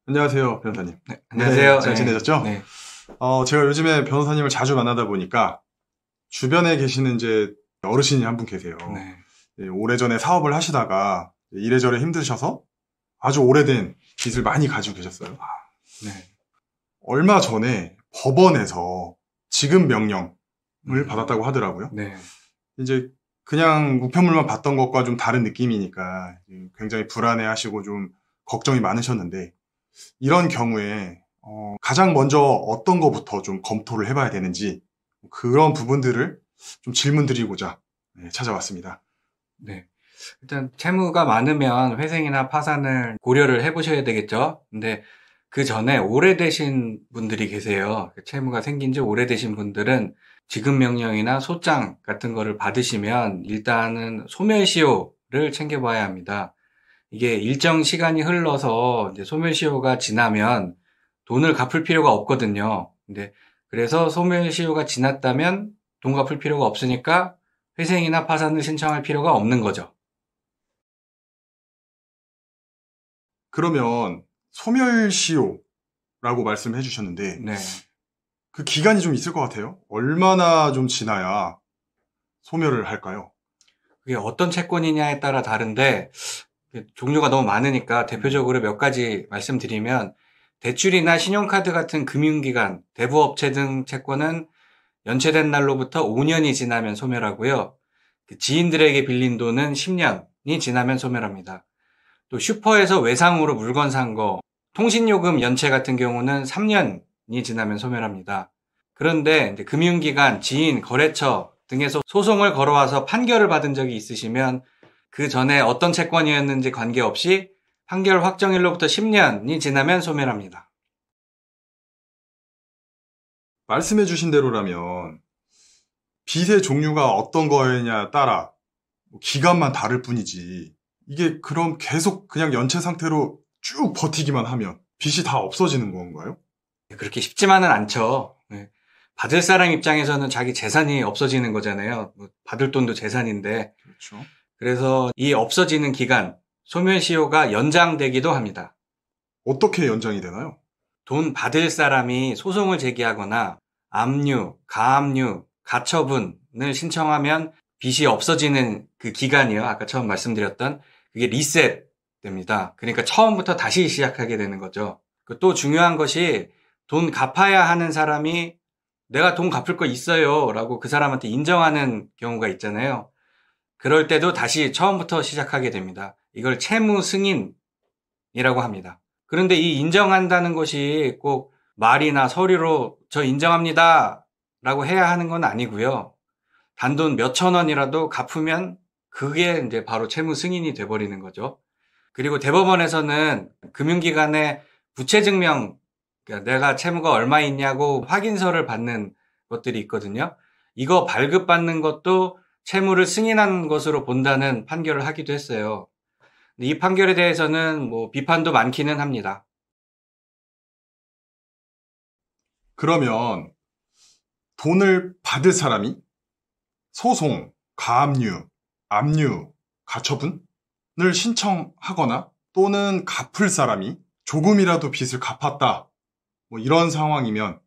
안녕하세요, 변호사님. 네, 안녕하세요. 잘 네, 지내셨죠? 네, 제가 요즘에 변호사님을 자주 만나다 보니까 주변에 계시는 이제 어르신이 한 분 계세요. 네, 오래전에 사업을 하시다가 이래저래 힘드셔서 아주 오래된 빚을 많이 가지고 계셨어요. 네, 얼마 전에 법원에서 지급 명령을 음, 받았다고 하더라고요. 네, 이제 그냥 우편물만 봤던 것과 좀 다른 느낌이니까 굉장히 불안해하시고 좀 걱정이 많으셨는데 이런 경우에 가장 먼저 어떤 거부터 좀 검토를 해봐야 되는지 그런 부분들을 좀 질문드리고자 찾아왔습니다. 네. 일단 채무가 많으면 회생이나 파산을 고려를 해보셔야 되겠죠. 근데 그 전에 오래되신 분들이 계세요. 채무가 생긴 지 오래되신 분들은 지급 명령이나 소장 같은 거를 받으시면 일단은 소멸시효를 챙겨봐야 합니다. 이게 일정 시간이 흘러서 이제 소멸시효가 지나면 돈을 갚을 필요가 없거든요. 근데 그래서 소멸시효가 지났다면 돈 갚을 필요가 없으니까 회생이나 파산을 신청할 필요가 없는 거죠. 그러면 소멸시효라고 말씀해 주셨는데 네. 그 기간이 좀 있을 것 같아요. 얼마나 좀 지나야 소멸을 할까요? 그게 어떤 채권이냐에 따라 다른데 종류가 너무 많으니까 음, 대표적으로 몇 가지 말씀드리면 대출이나 신용카드 같은 금융기관, 대부업체 등 채권은 연체된 날로부터 5년이 지나면 소멸하고요. 지인들에게 빌린 돈은 10년이 지나면 소멸합니다. 또 슈퍼에서 외상으로 물건 산 거, 통신요금 연체 같은 경우는 3년이 지나면 소멸합니다. 그런데 이제 금융기관, 지인, 거래처 등에서 소송을 걸어와서 판결을 받은 적이 있으시면 그 전에 어떤 채권이었는지 관계없이 판결 확정일로부터 10년이 지나면 소멸합니다. 말씀해 주신 대로라면 빚의 종류가 어떤 거냐에 따라 뭐 기간만 다를 뿐이지 이게 그럼 계속 그냥 연체 상태로 쭉 버티기만 하면 빚이 다 없어지는 건가요? 그렇게 쉽지만은 않죠. 네. 받을 사람 입장에서는 자기 재산이 없어지는 거잖아요. 뭐 받을 돈도 재산인데. 그렇죠. 그래서 이 없어지는 기간, 소멸시효가 연장되기도 합니다. 어떻게 연장이 되나요? 돈 받을 사람이 소송을 제기하거나 압류, 가압류, 가처분을 신청하면 빚이 없어지는 그 기간이요. 아까 처음 말씀드렸던 그게 리셋됩니다. 그러니까 처음부터 다시 시작하게 되는 거죠. 또 중요한 것이 돈 갚아야 하는 사람이 내가 돈 갚을 거 있어요 라고 그 사람한테 인정하는 경우가 있잖아요. 그럴 때도 다시 처음부터 시작하게 됩니다. 이걸 채무 승인이라고 합니다. 그런데 이 인정한다는 것이 꼭 말이나 서류로 저 인정합니다 라고 해야 하는 건 아니고요. 단돈 몇천 원이라도 갚으면 그게 이제 바로 채무 승인이 돼버리는 거죠. 그리고 대법원에서는 금융기관에 부채증명, 그러니까 내가 채무가 얼마 있냐고 확인서를 받는 것들이 있거든요. 이거 발급받는 것도 채무를 승인한 것으로 본다는 판결을 하기도 했어요. 이 판결에 대해서는 뭐 비판도 많기는 합니다. 그러면 돈을 받을 사람이 소송, 가압류, 압류, 가처분을 신청하거나 또는 갚을 사람이 조금이라도 빚을 갚았다. 뭐 이런 상황이면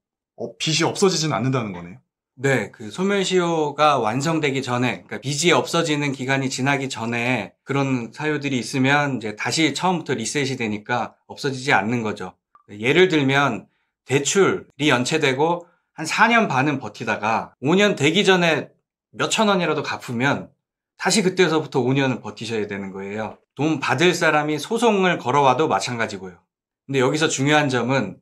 빚이 없어지진 않는다는 거네요. 네, 그 소멸시효가 완성되기 전에, 그러니까 빚이 없어지는 기간이 지나기 전에 그런 사유들이 있으면 이제 다시 처음부터 리셋이 되니까 없어지지 않는 거죠. 예를 들면 대출이 연체되고 한 4년 반은 버티다가 5년 되기 전에 몇천 원이라도 갚으면 다시 그때서부터 5년을 버티셔야 되는 거예요. 돈 받을 사람이 소송을 걸어와도 마찬가지고요. 근데 여기서 중요한 점은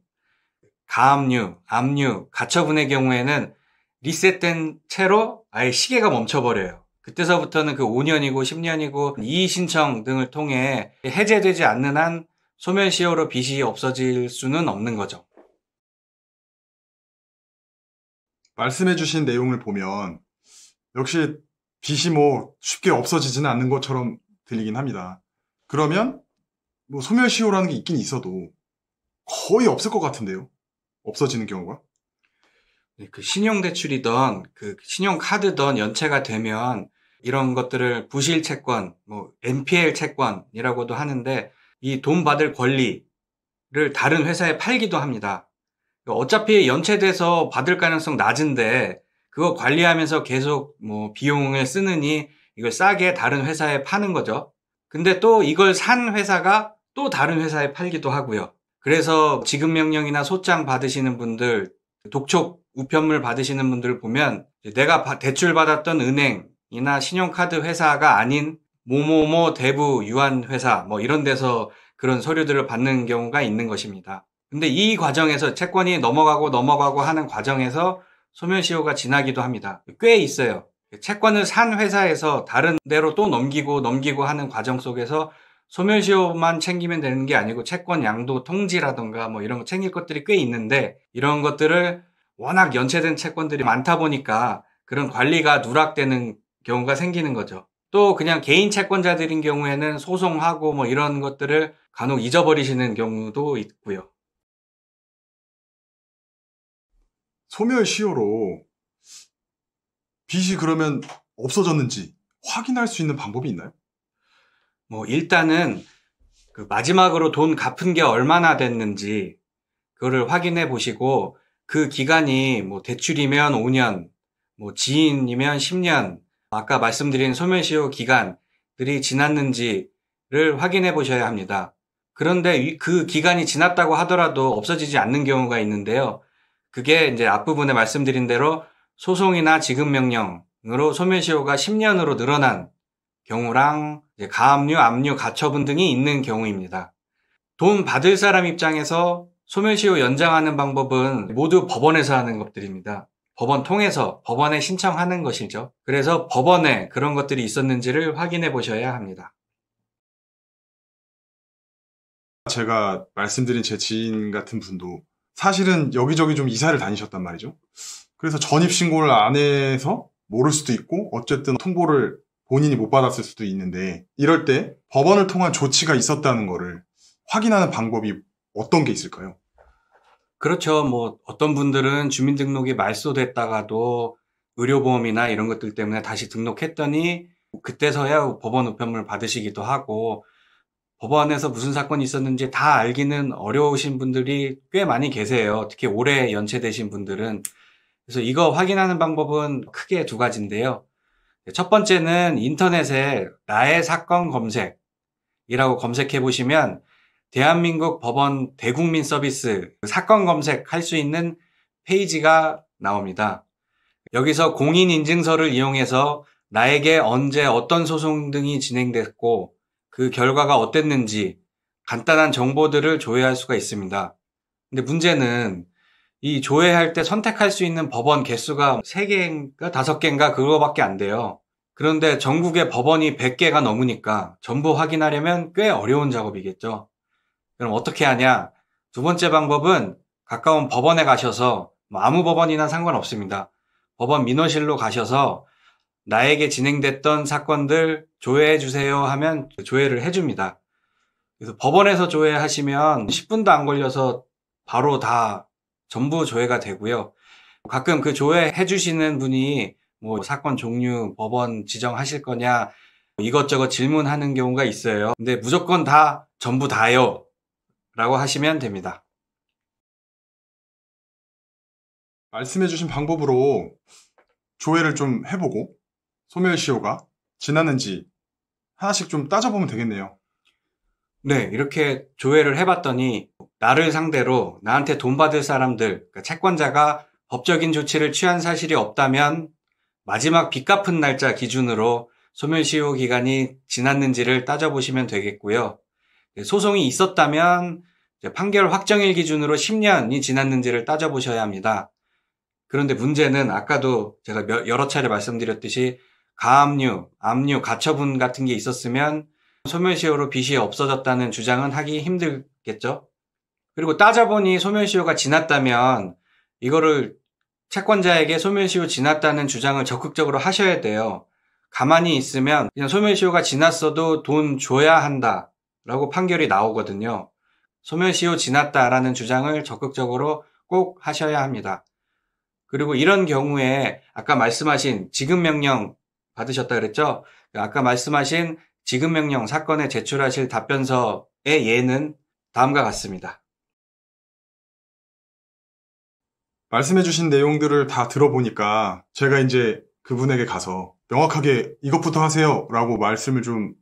가압류, 압류, 가처분의 경우에는 리셋된 채로 아예 시계가 멈춰버려요. 그때서부터는 그 5년이고 10년이고 이의 신청 등을 통해 해제되지 않는 한 소멸시효로 빚이 없어질 수는 없는 거죠. 말씀해주신 내용을 보면 역시 빚이 뭐 쉽게 없어지지는 않는 것처럼 들리긴 합니다. 그러면 뭐 소멸시효라는 게 있긴 있어도 거의 없을 것 같은데요. 없어지는 경우가. 그 신용대출이든 그 신용카드든 연체가 되면 이런 것들을 부실채권, 뭐 NPL 채권이라고도 하는데 이 돈 받을 권리를 다른 회사에 팔기도 합니다. 어차피 연체돼서 받을 가능성 낮은데 그거 관리하면서 계속 비용을 쓰느니 이걸 싸게 다른 회사에 파는 거죠. 근데 또 이걸 산 회사가 또 다른 회사에 팔기도 하고요. 그래서 지급명령이나 소장 받으시는 분들, 독촉 우편물 받으시는 분들 보면 내가 대출 받았던 은행이나 신용카드 회사가 아닌 모모모 대부 유한회사 이런 데서 그런 서류들을 받는 경우가 있는 것입니다. 근데 이 과정에서 채권이 넘어가고 하는 과정에서 소멸시효가 지나기도 합니다. 꽤 있어요. 채권을 산 회사에서 다른 데로 또 넘기고 하는 과정 속에서 소멸시효만 챙기면 되는 게 아니고 채권 양도 통지라던가 이런 거 챙길 것들이 꽤 있는데, 이런 것들을 워낙 연체된 채권들이 많다 보니까 그런 관리가 누락되는 경우가 생기는 거죠. 또 그냥 개인 채권자들인 경우에는 소송하고 이런 것들을 간혹 잊어버리시는 경우도 있고요. 소멸시효로 빚이 그러면 없어졌는지 확인할 수 있는 방법이 있나요? 일단은 그 마지막으로 돈 갚은 게 얼마나 됐는지 그거를 확인해 보시고, 그 기간이 대출이면 5년, 지인이면 10년, 아까 말씀드린 소멸시효 기간들이 지났는지를 확인해 보셔야 합니다. 그런데 그 기간이 지났다고 하더라도 없어지지 않는 경우가 있는데요. 그게 이제 앞부분에 말씀드린 대로 소송이나 지급명령으로 소멸시효가 10년으로 늘어난 경우랑 이제 가압류, 압류, 가처분 등이 있는 경우입니다. 돈 받을 사람 입장에서 소멸시효 연장하는 방법은 모두 법원에서 하는 것들입니다. 법원 통해서 법원에 신청하는 것이죠. 그래서 법원에 그런 것들이 있었는지를 확인해 보셔야 합니다. 제가 말씀드린 제 지인 같은 분도 사실은 여기저기 좀 이사를 다니셨단 말이죠. 그래서 전입신고를 안 해서 모를 수도 있고 어쨌든 통보를 본인이 못 받았을 수도 있는데, 이럴 때 법원을 통한 조치가 있었다는 거를 확인하는 방법이 어떤 게 있을까요? 그렇죠. 어떤 분들은 주민등록이 말소됐다가도 의료보험이나 이런 것들 때문에 다시 등록했더니 그때서야 법원 우편물 받으시기도 하고, 법원에서 무슨 사건이 있었는지 다 알기는 어려우신 분들이 꽤 많이 계세요. 특히 오래 연체되신 분들은. 그래서 이거 확인하는 방법은 크게 두 가지인데요. 첫 번째는 인터넷에 나의 사건 검색이라고 검색해 보시면 대한민국 법원 대국민 서비스 사건 검색할 수 있는 페이지가 나옵니다. 여기서 공인인증서를 이용해서 나에게 언제 어떤 소송 등이 진행됐고 그 결과가 어땠는지 간단한 정보들을 조회할 수가 있습니다. 근데 문제는 이 조회할 때 선택할 수 있는 법원 개수가 3개인가 5개인가 그거밖에 안 돼요. 그런데 전국에 법원이 100개가 넘으니까 전부 확인하려면 꽤 어려운 작업이겠죠. 그럼 어떻게 하냐? 두 번째 방법은 가까운 법원에 가셔서 아무 법원이나 상관없습니다. 법원 민원실로 가셔서 나에게 진행됐던 사건들 조회해 주세요 하면 조회를 해줍니다. 그래서 법원에서 조회하시면 10분도 안 걸려서 바로 다 전부 조회가 되고요. 가끔 그 조회해 주시는 분이 사건 종류, 법원 지정하실 거냐 이것저것 질문하는 경우가 있어요. 근데 무조건 다 전부 다요 라고 하시면 됩니다. 말씀해 주신 방법으로 조회를 좀 해보고 소멸시효가 지났는지 하나씩 좀 따져보면 되겠네요. 네, 이렇게 조회를 해봤더니 나를 상대로 나한테 돈 받을 사람들, 그러니까 채권자가 법적인 조치를 취한 사실이 없다면 마지막 빚 갚은 날짜 기준으로 소멸시효 기간이 지났는지를 따져보시면 되겠고요. 소송이 있었다면 판결 확정일 기준으로 10년이 지났는지를 따져보셔야 합니다. 그런데 문제는 아까도 제가 여러 차례 말씀드렸듯이 가압류, 압류, 가처분 같은 게 있었으면 소멸시효로 빚이 없어졌다는 주장은 하기 힘들겠죠. 그리고 따져보니 소멸시효가 지났다면 이거를 채권자에게 소멸시효 지났다는 주장을 적극적으로 하셔야 돼요. 가만히 있으면 그냥 소멸시효가 지났어도 돈 줘야 한다라고 판결이 나오거든요. 소멸시효 지났다라는 주장을 적극적으로 꼭 하셔야 합니다. 그리고 이런 경우에 아까 말씀하신 지급명령 받으셨다 그랬죠? 아까 말씀하신 지급명령 사건에 제출하실 답변서의 예는 다음과 같습니다. 말씀해주신 내용들을 다 들어보니까 제가 이제 그분에게 가서 명확하게 이것부터 하세요 라고 말씀을 좀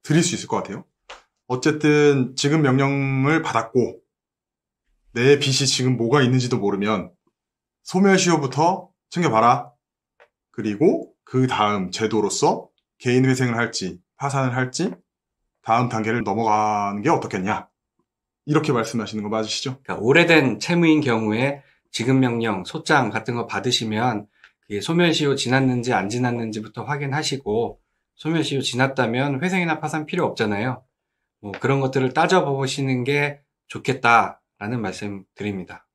드릴 수 있을 것 같아요. 어쨌든 지금 명령을 받았고 내 빚이 지금 뭐가 있는지도 모르면 소멸시효부터 챙겨봐라. 그리고 그 다음 제도로서 개인회생을 할지 파산을 할지 다음 단계를 넘어가는 게 어떻겠냐. 이렇게 말씀하시는 거 맞으시죠? 그러니까 오래된 채무인 경우에 지급 명령, 소장 같은 거 받으시면 그게 소멸시효 지났는지 안 지났는지부터 확인하시고 소멸시효 지났다면 회생이나 파산 필요 없잖아요. 뭐 그런 것들을 따져보시는 게 좋겠다라는 말씀 드립니다.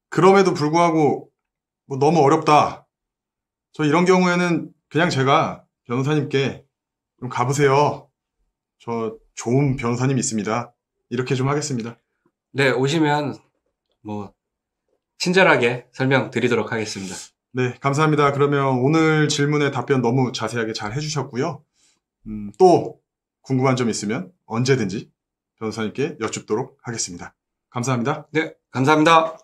그럼에도 불구하고 뭐 너무 어렵다. 저 이런 경우에는 그냥 제가 변호사님께 좀 가보세요. 저 좋은 변호사님 있습니다. 이렇게 좀 하겠습니다. 네, 오시면 뭐 친절하게 설명드리도록 하겠습니다. 네, 감사합니다. 그러면 오늘 질문에 답변 너무 자세하게 잘 해주셨고요. 또 궁금한 점 있으면 언제든지 변호사님께 여쭙도록 하겠습니다. 감사합니다. 네, 감사합니다.